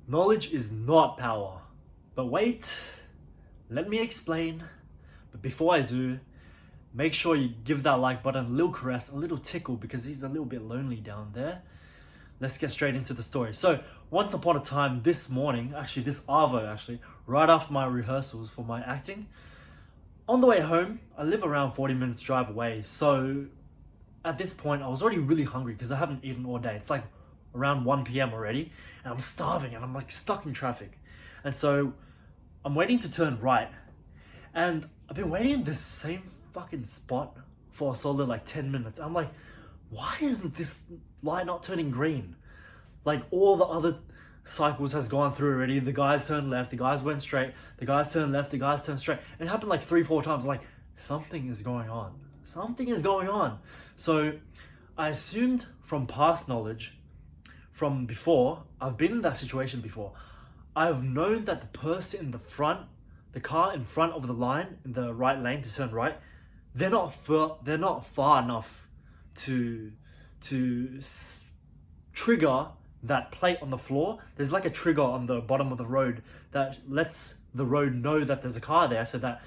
Knowledge is not power. But wait, let me explain. But before I do, make sure you give that like button a little caress, a little tickle, because he's a little bit lonely down there. Let's get straight into the story. So, once upon a time this morning, this Arvo, right after my rehearsals for my acting, on the way home, I live around 40 minutes drive away. So, at this point, I was already really hungry because I haven't eaten all day. It's like around 1 p.m. already, and I'm starving and I'm like stuck in traffic. And so, I'm waiting to turn right. And I've been waiting in this same fucking spot for a solid like 10 minutes. I'm like, why isn't this light not turning green? Like all the other cycles has gone through already. The guys turned left, the guys went straight, the guys turned left, the guys turned straight. And it happened like 3-4 times. Like, something is going on. Something is going on. So I assumed from past knowledge, from before, I've been in that situation before. I've known that the person in the front, the car in front of the line, in the right lane to turn right, they're not far enough to trigger that plate on the floor. There's like a trigger on the bottom of the road that lets the road know that there's a car there, so that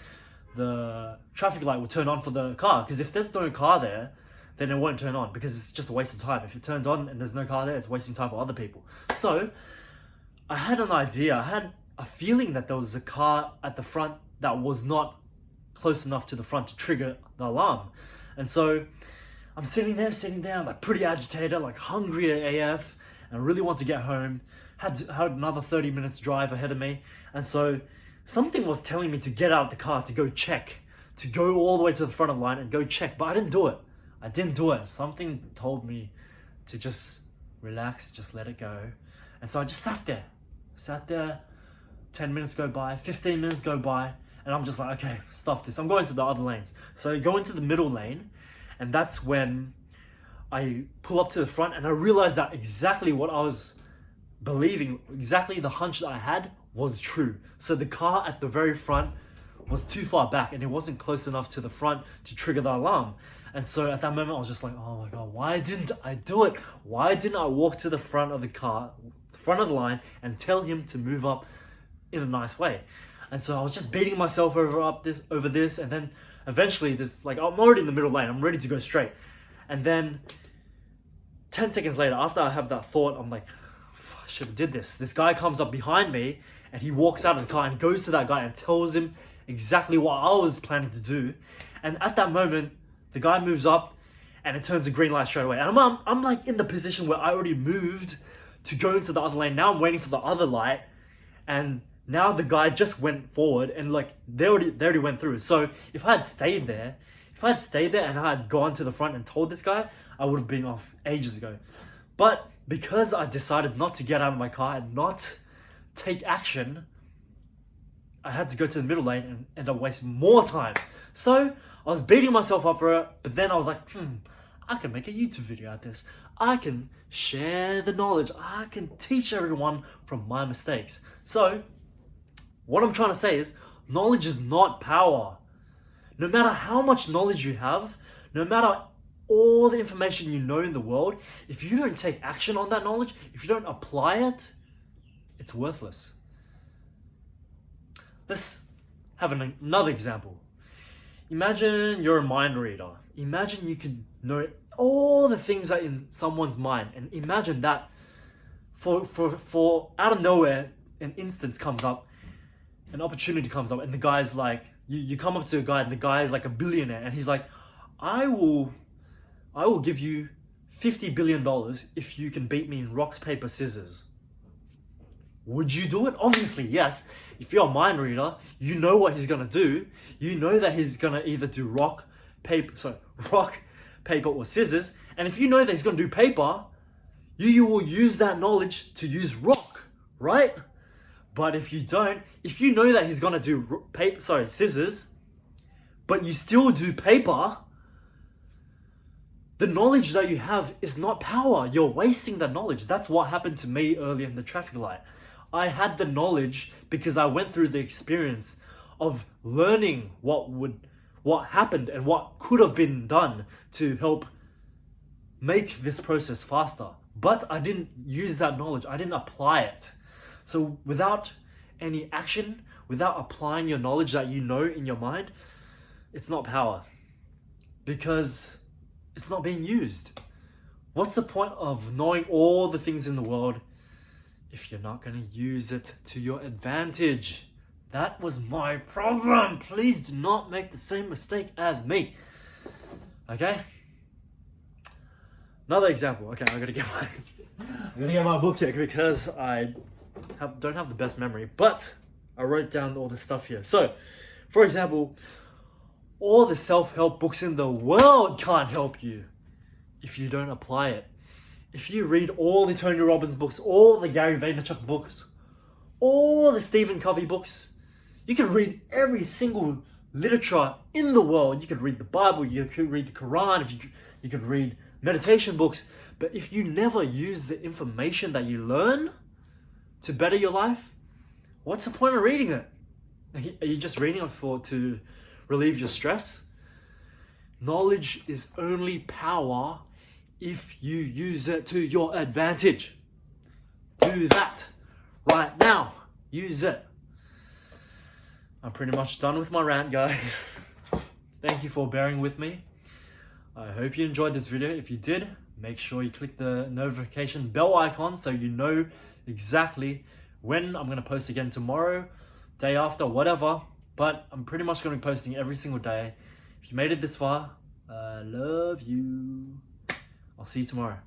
the traffic light will turn on for the car. Because if there's no car there, then it won't turn on, because it's just a waste of time. If it turns on and there's no car there, it's wasting time for other people. So I had an idea, I had a feeling that there was a car at the front that was not close enough to the front to trigger the alarm. And so I'm sitting there, I'm like pretty agitated, like hungry AF, and I really want to get home. Had another 30 minutes drive ahead of me. And so something was telling me to get out of the car, to go check, to go all the way to the front of the line and go check, but I didn't do it. Something told me to just relax, just let it go. And so I just sat there, 10 minutes go by, 15 minutes go by, and I'm just like, okay, stuff this. I'm going to the other lanes. So I go into the middle lane, and that's when I pull up to the front, and I realize that exactly what I was believing, exactly the hunch that I had was true. So the car at the very front was too far back, and it wasn't close enough to the front to trigger the alarm. And so at that moment, I was just like, oh my God, why didn't I do it? Why didn't I walk to the front of the car, front of the line, and tell him to move up in a nice way? And so I was just beating myself over this, and then eventually I'm already in the middle lane, I'm ready to go straight. And then 10 seconds later, after I have that thought, I'm like, I should have did this. This guy comes up behind me, and he walks out of the car and goes to that guy and tells him exactly what I was planning to do. And at that moment, the guy moves up and it turns a green light straight away. And I'm like in the position where I already moved to go into the other lane. Now I'm waiting for the other light, and now the guy just went forward, and like they already went through. So if I had stayed there and I had gone to the front and told this guy, I would have been off ages ago. But because I decided not to get out of my car and not take action, I had to go to the middle lane and end up wasting more time. So I was beating myself up for it, but then I was like, I can make a YouTube video out of this. I can share the knowledge. I can teach everyone from my mistakes. So what I'm trying to say is, knowledge is not power. No matter how much knowledge you have, no matter all the information you know in the world, if you don't take action on that knowledge, if you don't apply it, it's worthless. Let's have another example. Imagine you're a mind reader. Imagine you can know all the things that are in someone's mind, and imagine that for out of nowhere, an instance comes up, an opportunity comes up, and the guy's like, you come up to a guy, and the guy is like a billionaire, and he's like, I will give you $50 billion if you can beat me in rock, paper, scissors. Would you do it? Obviously, yes. If you're a mind reader, you know what he's gonna do. You know that he's gonna either do rock, paper, or scissors. And if you know that he's gonna do paper, you will use that knowledge to use rock, right? But if you don't, if you know that he's gonna do scissors, but you still do paper, the knowledge that you have is not power. You're wasting that knowledge. That's what happened to me earlier in the traffic light. I had the knowledge because I went through the experience of learning what happened and what could have been done to help make this process faster. But I didn't use that knowledge. I didn't apply it. So without any action, without applying your knowledge that you know in your mind, it's not power. Because it's not being used. What's the point of knowing all the things in the world if you're not going to use it to your advantage? That was my problem. Please do not make the same mistake as me. Okay? Another example. Okay, I'm gonna get my book here because I don't have the best memory, but I wrote down all the stuff here. So, for example, all the self-help books in the world can't help you if you don't apply it. If you read all the Tony Robbins books, all the Gary Vaynerchuk books, all the Stephen Covey books, you can read every single literature in the world. You could read the Bible, you could read the Quran, you could read meditation books, but if you never use the information that you learn to better your life, what's the point of reading it? Are you just reading it to relieve your stress? Knowledge is only power if you use it to your advantage. Do that right now. Use it. I'm pretty much done with my rant, guys. Thank you for bearing with me. I hope you enjoyed this video. If you did, make sure you click the notification bell icon so you know exactly when I'm going to post again tomorrow, day after, whatever. But I'm pretty much going to be posting every single day. If you made it this far, I love you. I'll see you tomorrow.